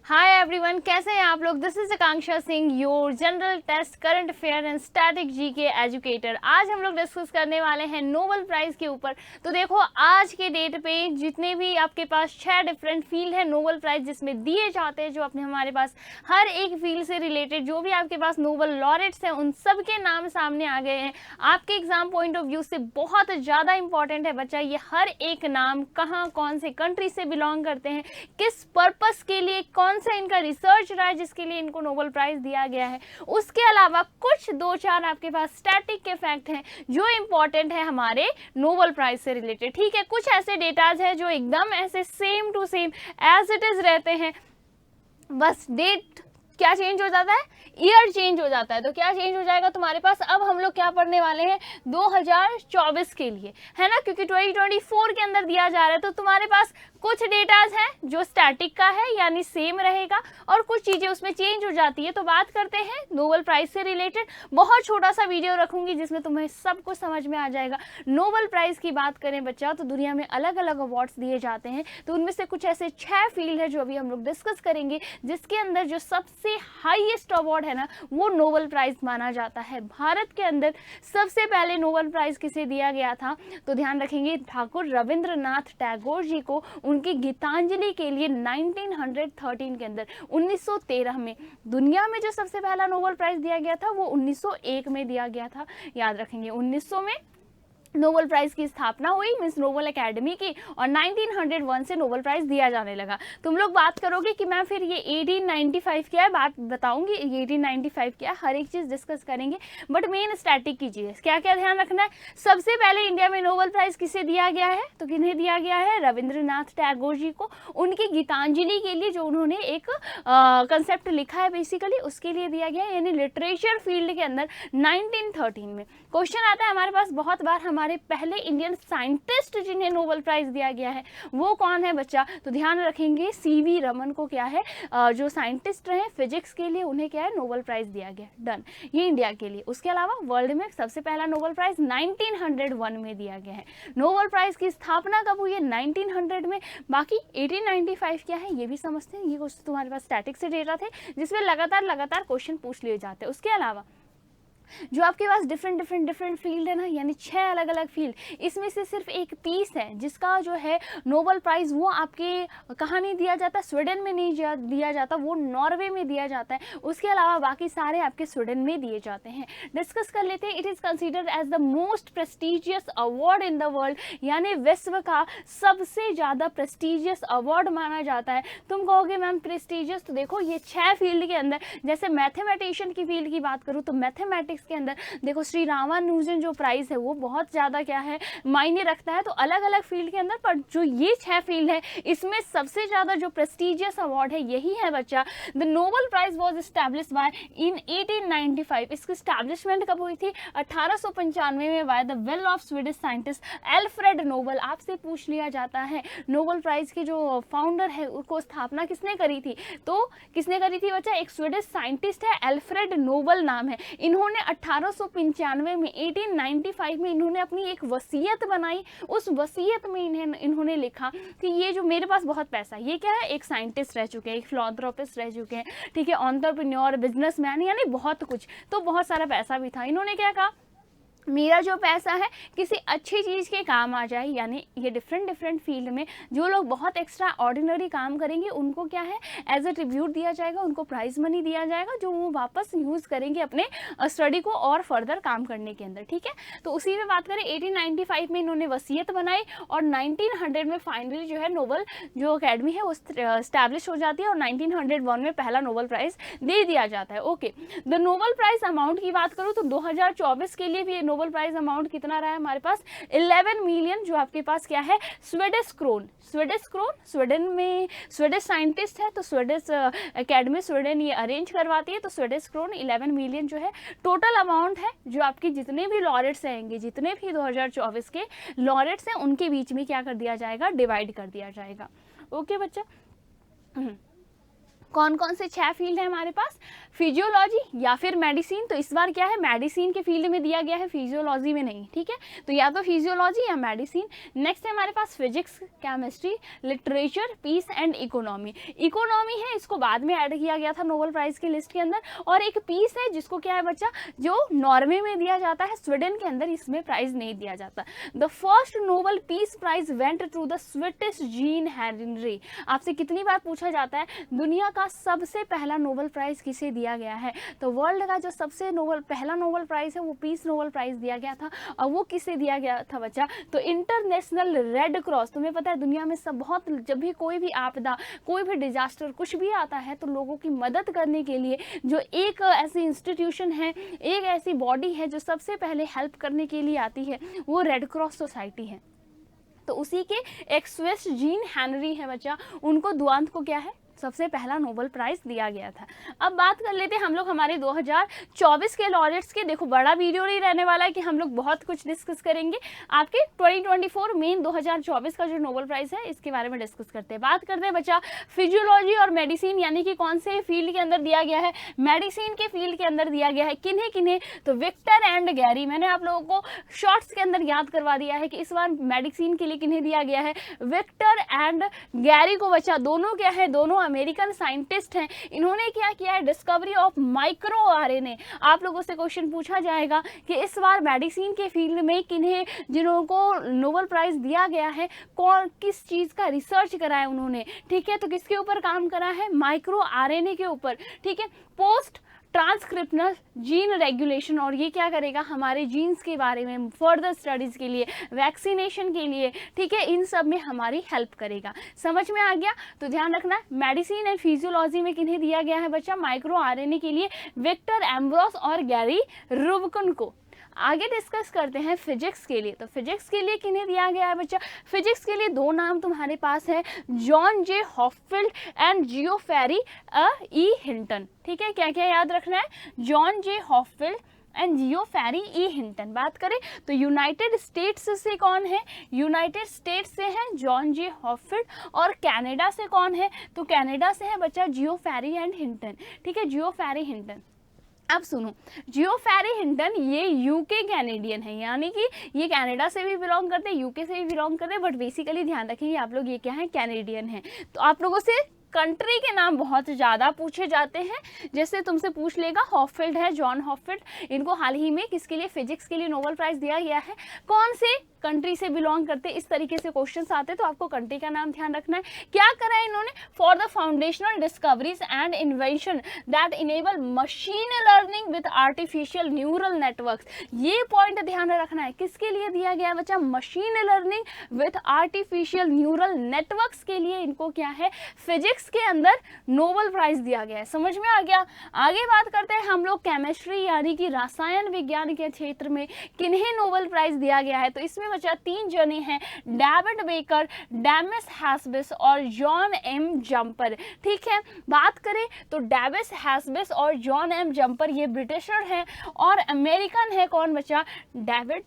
Hi everyone, कैसे हैं आप लोग। This is Akanksha Singh, your general test current affair and static G K educator. आज हम लोग डिस्कस करने वाले हैं नोबेल प्राइज़ के ऊपर। तो देखो, आज के डेट पे जितने भी आपके पास 6 डिफरेंट फील्ड है नोबेल प्राइज़ जिसमें दिए जाते हैं, जो अपने हमारे पास हर एक फील्ड से रिलेटेड जो भी आपके पास नोबेल लॉरेट्स हैं उन सब के नाम सामने आ गए हैं। आपके एग्जाम पॉइंट ऑफ व्यू से बहुत ज़्यादा इंपॉर्टेंट है बच्चा, ये हर एक नाम कहाँ कौन से कंट्री से बिलोंग करते हैं, किस पर्पस के लिए, कौन से इनका रिसर्च रहा है जिसके लिए इनको नोबेल प्राइज दिया गया है। उसके अलावा कुछ 2-4 आपके पास स्टैटिक के फैक्ट हैं जो इंपॉर्टेंट है हमारे नोबेल प्राइज से रिलेटेड। ठीक है, कुछ ऐसे डेटाज है जो एकदम ऐसे same to same as it is रहते हैं, बस डेट क्या चेंज हो जाता है, ईयर चेंज हो जाता है। तो क्या चेंज हो जाएगा तुम्हारे पास, अब हम लोग क्या पढ़ने वाले हैं 2024 के लिए, है ना, क्योंकि 2024 के अंदर दिया जा रहा है। तो तुम्हारे पास कुछ डेटाज हैं जो स्टैटिक का है यानी सेम रहेगा, और कुछ चीजें उसमें चेंज हो जाती है। तो बात करते हैं नोबेल प्राइज से रिलेटेड। बहुत छोटा सा वीडियो रखूंगी जिसमें तुम्हें सब कुछ समझ में आ जाएगा। नोबेल प्राइज की बात करें बच्चा तो दुनिया में अलग अलग अवार्ड्स दिए जाते हैं, तो उनमें से कुछ ऐसे 6 फील्ड है जो अभी हम लोग डिस्कस करेंगे, जिसके अंदर जो सबसे हाईएस्ट अवार्ड है ना वो नोबेल प्राइज माना जाता है। भारत के अंदर सबसे पहले नोबेल प्राइज किसे दिया गया था, तो ध्यान रखेंगे ठाकुर रविंद्रनाथ टैगोर जी को, उनकी गीतांजलि के लिए 1913 के अंदर 1913 में। दुनिया में जो सबसे पहला नोबेल प्राइज दिया गया था वो 1901 में दिया गया था, याद रखेंगे। 1900 में नोबेल प्राइज की स्थापना हुई, मीन्स नोबेल एकेडमी की, और 1901 से नोबेल प्राइज दिया जाने लगा। तुम लोग बात करोगे कि मैम फिर ये 1895 क्या है, बात बताऊंगी 1895 क्या है, हर एक चीज डिस्कस करेंगे, बट मेन स्टैटिक की चीज क्या क्या ध्यान रखना है। सबसे पहले इंडिया में नोबेल प्राइज किसे दिया गया है, तो किन्हें दिया गया है, रविंद्रनाथ टैगोर जी को, उनकी गीतांजलि के लिए, जो उन्होंने एक कंसेप्ट लिखा है बेसिकली उसके लिए दिया गया है, यानी लिटरेचर फील्ड के अंदर 1913 में। क्वेश्चन आता है हमारे पास बहुत बार, हमारे पहले इंडियन साइंटिस्ट जिन्हें नोबेल प्राइज दिया गया है वो कौन है बच्चा, तो ध्यान रखेंगे सीवी रमन को क्या है, जो साइंटिस्ट रहे फिजिक्स के लिए उन्हें क्या है नोबेल प्राइज दिया गया। डन, ये इंडिया के लिए। उसके अलावा वर्ल्ड में सबसे पहला नोबेल प्राइज 1901 में दिया गया है। नोबेल प्राइज की स्थापना कब हुई है, 1900 में। बाकी 1895 क्या है ये भी समझते हैं, ये क्वेश्चन तुम्हारे पास स्टैटिक से डेटा थे जिसमें लगातार क्वेश्चन पूछ लिए जाते हैं। उसके अलावा जो आपके पास डिफरेंट फील्ड है ना, यानी 6 अलग अलग फील्ड, इसमें से सिर्फ एक पीस है जिसका जो है नोबेल प्राइज वो आपके कहाँ नहीं दिया जाता, स्वीडन में नहीं दिया जाता, वो नॉर्वे में दिया जाता है। उसके अलावा बाकी सारे आपके स्वीडन में दिए जाते हैं। डिस्कस कर लेते हैं। It is considered as the most prestigious award in the world, यानी विश्व का सबसे ज्यादा प्रेस्टिजियस अवार्ड माना जाता है। तुम कहोगे मैम प्रेस्टिजियस, तो देखो ये 6 फील्ड के अंदर, जैसे मैथमेटिशियन की फील्ड की बात करूँ तो मैथमेटिक्स के अंदर देखो श्री रामानुजन जो प्राइज है वो बहुत ज्यादा क्या है मायने रखता है। तो अलग अलग फील्ड के अंदर, पर जो ये 6 फील्ड है इसमें सबसे ज्यादा जो प्रेस्टिजियस अवार्ड है यही है बच्चा, the Nobel prize was established by in 1895। इसकी स्टैब्लिशमेंट कब हुई थी, 1895 में, by the will of Swedish scientist Alfred Nobel. आपसे पूछ लिया जाता है नोबेल प्राइज के जो फाउंडर है उसको स्थापना किसने करी थी, तो किसने करी थी बच्चा, एक स्वीडिश साइंटिस्ट है, एल्फ्रेड नोबेल नाम है। इन्होंने 1895 में 1895 में इन्होंने अपनी एक वसीयत बनाई। उस वसीयत में इन्होंने लिखा कि ये जो मेरे पास बहुत पैसा, ये क्या है, एक साइंटिस्ट रह चुके हैं, एक फिलॉन्थ्रोपिस्ट रह चुके हैं, ठीक है, एंटरप्रेन्योर, बिजनेसमैन, यानी बहुत कुछ, तो बहुत सारा पैसा भी था। इन्होंने क्या कहा, मेरा जो पैसा है किसी अच्छी चीज़ के काम आ जाए, यानी ये डिफरेंट फील्ड में जो लोग बहुत एक्स्ट्रा ऑर्डिनरी काम करेंगे उनको क्या है एज ए ट्रिब्यूट दिया जाएगा, उनको प्राइज मनी दिया जाएगा जो वो वापस यूज़ करेंगे अपने स्टडी को और फर्दर काम करने के अंदर। ठीक है, तो उसी में बात करें 1895 में इन्होंने वसीयत बनाई और 1900 में फाइनली जो है नोबेल जो अकेडमी है वो स्टैब्लिश हो जाती है और 1901 में पहला नोबेल प्राइज दे दिया जाता है। Okay, the Nobel prize amount की बात करूँ तो 2024 के लिए भी नोबेल प्राइज अमाउंट कितना रहा है हमारे पास, 11 मिलियन, जो आपके पास क्या है स्वीडिश क्रोन। स्वीडन में स्वीडिश साइंटिस्ट है तो स्वीडिश एकेडमी स्वीडन ये अरेंज करवाती है, तो स्वीडिश क्रोन 11 मिलियन जो है टोटल अमाउंट है, जो आपके जितने भी लॉरेट्स रहेंगे, जितने भी 2024 के लॉरेट्स हैं उनके बीच में क्या कर दिया जाएगा, डिवाइड कर दिया जाएगा। ओके बच्चा, कौन कौन से 6 फील्ड है हमारे पास, फिजियोलॉजी या फिर मेडिसिन। तो इस बार क्या है, मेडिसिन के फील्ड में दिया गया है, फिजियोलॉजी में नहीं, ठीक है। तो या तो फिजियोलॉजी या मेडिसिन। नेक्स्ट है हमारे पास physics, chemistry, literature, peace and economy. Economy है, इसको बाद में ऐड किया गया था नोबेल प्राइज की लिस्ट के अंदर। और एक पीस है जिसको क्या है बच्चा, जो नॉर्वे में दिया जाता है, स्वीडन के अंदर इसमें प्राइज नहीं दिया जाता। The first Nobel peace prize went to the Swedish Jean Henry. आपसे कितनी बार पूछा जाता है दुनिया का सबसे पहला नोबेल प्राइज किसे दिया गया है, तो वर्ल्ड का जो सबसे पहला नोबेल प्राइज है वो पीस नोबेल प्राइज दिया गया था। और वो किसे दिया गया था बच्चा, तो इंटरनेशनल रेड क्रॉस। तुम्हें पता है दुनिया में सब बहुत, जब भी कोई भी आपदा, कोई भी डिजास्टर कुछ भी आता है तो लोगों की मदद करने के लिए जो एक ऐसी इंस्टीट्यूशन है, एक ऐसी बॉडी है जो सबसे पहले हेल्प करने के लिए आती है, वो रेड क्रॉस सोसाइटी है। तो उसी के एक स्विस जीन हेनरी है बच्चा, उनको दुआंत को क्या है सबसे पहला नोबेल प्राइज दिया गया था। अब बात कर लेते हैं हम लोग हमारे 2024 के लॉरेट्स के। देखो बड़ा वीडियो नहीं रहने वाला है कि हम लोग बहुत कुछ डिस्कस करेंगे, आपके 2024 मेन 2024 का जो नोबेल प्राइज है इसके बारे में डिस्कस करते हैं। बात करते हैं बच्चा फिजियोलॉजी और मेडिसिन, यानी कि कौन से फील्ड के अंदर दिया गया है, मेडिसिन के फील्ड के अंदर दिया गया है। किन्हें किन्हें, तो विक्टर एंड गैरी। मैंने आप लोगों को शॉर्ट्स के अंदर याद करवा दिया है कि इस बार मेडिसिन के लिए किन्हें दिया गया है, विक्टर एंड गैरी को बच्चा। दोनों क्या है, दोनों अमेरिकन साइंटिस्ट हैं। इन्होंने क्या किया है, डिस्कवरी ऑफ माइक्रो आरएनए। आप लोगों से क्वेश्चन पूछा जाएगा कि इस बार मेडिसिन के फील्ड में किन्हें, जिन्हों को नोबेल प्राइज दिया गया है, कौन किस चीज का रिसर्च करा है उन्होंने, ठीक है। तो किसके ऊपर काम करा है, माइक्रो आरएनए के ऊपर, ठीक है। पोस्ट ट्रांसक्रिप्शनल जीन रेगुलेशन, और ये क्या करेगा, हमारे जीन्स के बारे में फर्दर स्टडीज के लिए, वैक्सीनेशन के लिए, ठीक है, इन सब में हमारी हेल्प करेगा। समझ में आ गया। तो ध्यान रखना, मेडिसिन एंड फिजियोलॉजी में किन्हें दिया गया है बच्चा, माइक्रो आरएनए के लिए विक्टर एम्ब्रोस और गैरी रुबिकन को। आगे डिस्कस करते हैं फिजिक्स के लिए। तो फिजिक्स के लिए किन्हें दिया गया है बच्चा, फिजिक्स के लिए 2 नाम तुम्हारे पास है, John J Hopfield and Geoffrey E Hinton, ठीक है। क्या क्या याद रखना है, John J Hopfield and Geoffrey E Hinton. बात करें तो यूनाइटेड स्टेट्स से कौन है, यूनाइटेड स्टेट्स से है जॉन जे हॉफफील्ड, और कनाडा से कौन है, तो कनाडा से है बच्चा जियोफेरी एंड हिंटन, ठीक है, जियोफेरी हिंटन। अब सुनो, जियोफेरी हिंटन ये यूके कैनेडियन है, यानी कि ये कनाडा से भी बिलोंग करते हैं, यूके से भी बिलोंग करते हैं, बट बेसिकली ध्यान रखेंगे आप लोग ये क्या है, कैनेडियन है। तो आप लोगों से कंट्री के नाम बहुत ज़्यादा पूछे जाते हैं, जैसे तुमसे पूछ लेगा हॉफफील्ड है, जॉन हॉफफील्ड, इनको हाल ही में किसके लिए, फिजिक्स के लिए नोबेल प्राइज दिया गया है, कौन से कंट्री से बिलोंग करते, इस तरीके से क्वेश्चंस आते हैं, तो आपको कंट्री का नाम ध्यान रखना है। क्या करा है इन्होंने, for the foundational discoveries and invention that enable machine learning with artificial neural networks. ये पॉइंट ध्यान रखना है, किसके लिए दिया गया है बच्चा, machine learning with artificial neural networks के लिए इनको क्या है, फिजिक्स के अंदर नोबेल प्राइज दिया गया है। समझ में आ गया। आगे बात करते हैं हम लोग केमिस्ट्री यानी कि रसायन विज्ञान के क्षेत्र में किन्हें नोबेल प्राइज दिया गया है। तो इसमें बच्चा 3 जने हैं, डेविड बेकर, डेमिस हैस्बिस और जॉन एम जंपर, ठीक है। बात करें तो डेविस हैस्बिस और जॉन एम जंपर ये ब्रिटिशर हैं, और अमेरिकन है कौन बच्चा, डेविड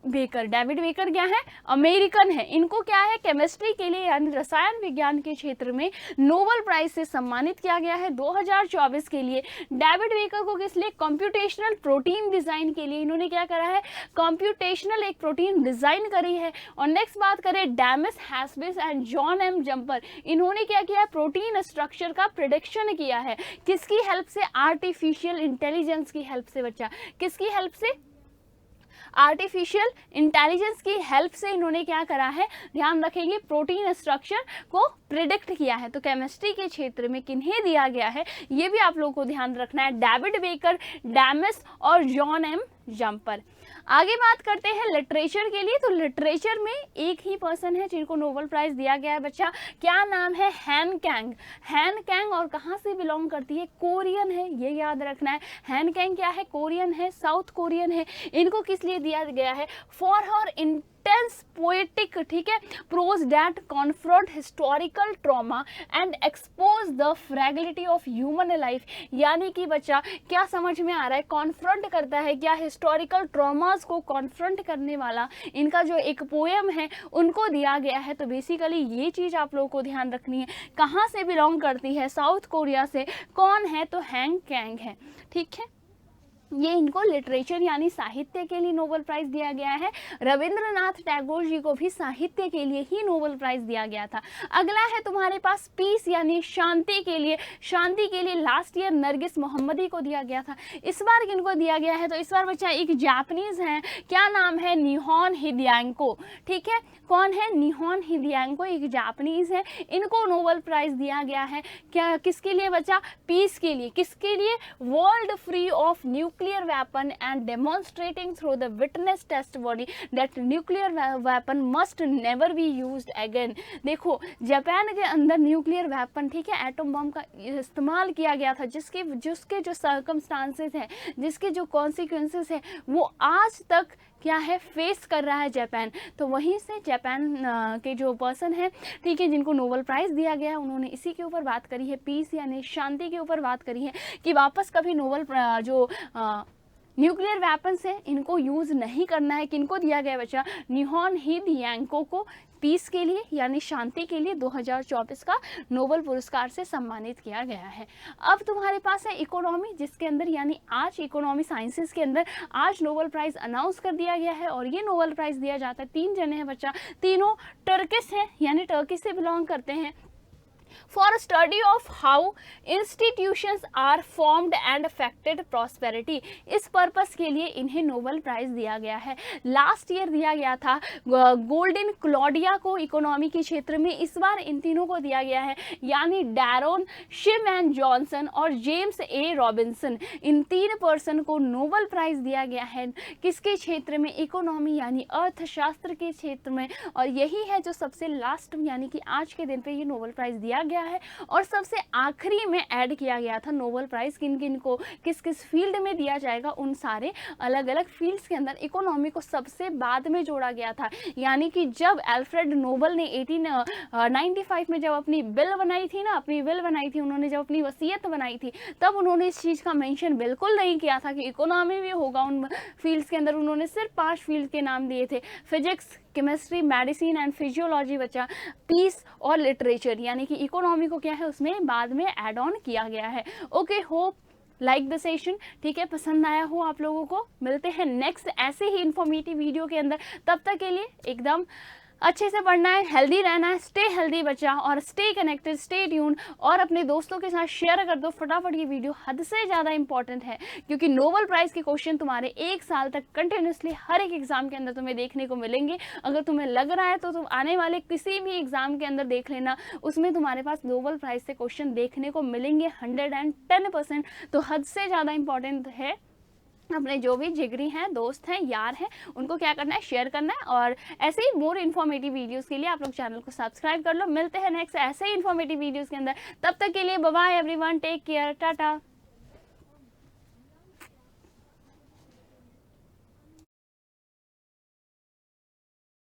बेकर। डेविड बेकर क्या है, अमेरिकन है। इनको क्या है, केमिस्ट्री के लिए यानी रसायन विज्ञान के क्षेत्र में नोबेल प्राइज से सम्मानित किया गया है 2024 के लिए। डेविड बेकर को किस लिए, कंप्यूटेशनल प्रोटीन डिजाइन के लिए इन्होंने क्या करा है, कंप्यूटेशनल एक प्रोटीन डिजाइन करी है। और नेक्स्ट बात करें Demis Hassabis and John M Jumper, इन्होंने क्या किया है, प्रोटीन स्ट्रक्चर का प्रेडिक्शन किया है। किसकी हेल्प से, आर्टिफिशियल इंटेलिजेंस की हेल्प से बच्चा, किसकी हेल्प से, आर्टिफिशियल इंटेलिजेंस की हेल्प से इन्होंने क्या करा है, ध्यान रखेंगे, प्रोटीन स्ट्रक्चर को प्रिडिक्ट किया है। तो केमिस्ट्री के क्षेत्र में किन्हें दिया गया है, ये भी आप लोगों को ध्यान रखना है, डेविड बेकर, डेमिस और जॉन एम जंपर। आगे बात करते हैं लिटरेचर के लिए। तो लिटरेचर में एक ही पर्सन है जिनको नोबेल प्राइज दिया गया है बच्चा, क्या नाम है, हैन कैंग। हैन कैंग और कहाँ से बिलोंग करती है, कोरियन है, ये याद रखना है। हैन कैंग क्या है, कोरियन है, साउथ कोरियन है। इनको किस लिए दिया गया है, फॉर हर इंटेंस पोएटिक, ठीक है, prose that confront historical trauma and expose the fragility of human life. यानी कि बच्चा क्या समझ में आ रहा है, कॉन्फ्रंट करता है क्या, हिस्टोरिकल ट्रॉमास को कॉन्फ्रंट करने वाला इनका जो एक पोएम है उनको दिया गया है। तो बेसिकली ये चीज़ आप लोगों को ध्यान रखनी है। कहाँ से बिलोंग करती है, साउथ कोरिया से। कौन है, तो हैंग कैंग है, ठीक है। ये इनको लिटरेचर यानी साहित्य के लिए नोबेल प्राइज दिया गया है। रविंद्रनाथ टैगोर जी को भी साहित्य के लिए ही नोबेल प्राइज दिया गया था। अगला है तुम्हारे पास पीस यानी शांति के लिए। शांति के लिए लास्ट ईयर नरगिस मोहम्मदी को दिया गया था। इस बार किनको दिया गया है, तो इस बार बच्चा एक जापानीज है, क्या नाम है, निहोन हिदेयांको, ठीक है। कौन है, निहोन हिदेयांको, एक जापानीज है, इनको नोबेल प्राइज दिया गया है। क्या, किसके लिए बच्चा, पीस के लिए। किसके लिए, world free of nuclear weapon and demonstrating through the witness testimony that nuclear weapon must never be used again. देखो जापान के अंदर न्यूक्लियर वेपन, ठीक है, एटम बम का इस्तेमाल किया गया था, जिसके जो सर्कमस्टांसेस हैं, जिसके जो कॉन्सिक्वेंसेस है, वो आज तक क्या है, फेस कर रहा है जापान। तो वहीं से जापान के जो पर्सन है, ठीक है, जिनको नोबेल प्राइज़ दिया गया है, उन्होंने इसी के ऊपर बात करी है, पीस यानी शांति के ऊपर बात करी है कि वापस कभी नोबेल जो न्यूक्लियर वेपन्स है इनको यूज़ नहीं करना है। किनको दिया गया बच्चा, निहोन हिदेयांको को पीस के लिए यानी शांति के लिए 2024 का नोबेल पुरस्कार से सम्मानित किया गया है। अब तुम्हारे पास है इकोनॉमी, जिसके अंदर यानी आज इकोनॉमी साइंसेस के अंदर आज नोबेल प्राइज़ अनाउंस कर दिया गया है। और ये नोबेल प्राइज़ दिया जाता है, 3 जने हैं बच्चा, तीनों टर्किश हैं यानी टर्की से बिलोंग करते हैं। For study of how institutions are formed and affected prosperity. इस पर्पस के लिए इन्हें नोबेल प्राइज दिया गया है। लास्ट ईयर दिया गया था गोल्डन क्लॉडिया को इकोनॉमी के क्षेत्र में, इस बार इन तीनों को दिया गया है यानी डैरोन शिमैन जॉनसन और जेम्स ए रॉबिन्सन। इन 3 पर्सन को नोबेल प्राइज दिया गया है किसके क्षेत्र में, इकोनॉमी यानी अर्थशास्त्र के क्षेत्र में। और यही है जो सबसे लास्ट यानी कि आज के दिन पे ये नोबेल प्राइज दिया गया है। और सबसे आखिरी में ऐड किया गया था नोबेल प्राइज किन किन को, किस किस फील्ड में दिया जाएगा, उन सारे अलग अलग फील्ड्स के अंदर इकोनॉमी को सबसे बाद में जोड़ा गया था। यानी कि जब अल्फ्रेड नोबेल ने 1895 में जब अपनी बिल बनाई थी, उन्होंने जब अपनी वसीयत बनाई थी, तब उन्होंने इस चीज़ का मेंशन बिल्कुल नहीं किया था कि इकोनॉमी भी होगा उन फील्ड्स के अंदर। उन्होंने सिर्फ 5 फील्ड के नाम दिए थे, physics, chemistry, medicine and physiology बचा, पीस और लिटरेचर। यानी कि इकोनॉमी को क्या है उसमें बाद में ऐड ऑन किया गया है। Okay, hope like the session, ठीक है, पसंद आया हो आप लोगों को। मिलते हैं नेक्स्ट ऐसे ही इंफॉर्मेटिव वीडियो के अंदर, तब तक के लिए एकदम अच्छे से पढ़ना है, हेल्दी रहना है, स्टे हेल्दी बच्चा, और स्टे कनेक्टेड, स्टे ट्यून। और अपने दोस्तों के साथ शेयर कर दो फटाफट। ये वीडियो हद से ज़्यादा इंपॉर्टेंट है क्योंकि नोबेल प्राइज़ के क्वेश्चन तुम्हारे 1 साल तक कंटिन्यूसली हर एक एग्जाम के अंदर तुम्हें देखने को मिलेंगे। अगर तुम्हें लग रहा है तो तुम आने वाले किसी भी एग्जाम के अंदर देख लेना, उसमें तुम्हारे पास नोबेल प्राइज़ से क्वेश्चन देखने को मिलेंगे 110%। तो हद से ज़्यादा इंपॉर्टेंट है। अपने जो भी जिगरी हैं, दोस्त हैं, यार हैं, उनको क्या करना है, शेयर करना है। और ऐसे ही मोर इन्फॉर्मेटिव वीडियोस के लिए आप लोग चैनल को सब्सक्राइब कर लो। मिलते हैं नेक्स्ट ऐसे ही इन्फॉर्मेटिव वीडियोस के अंदर, तब तक के लिए bye bye everyone, take care, Tata.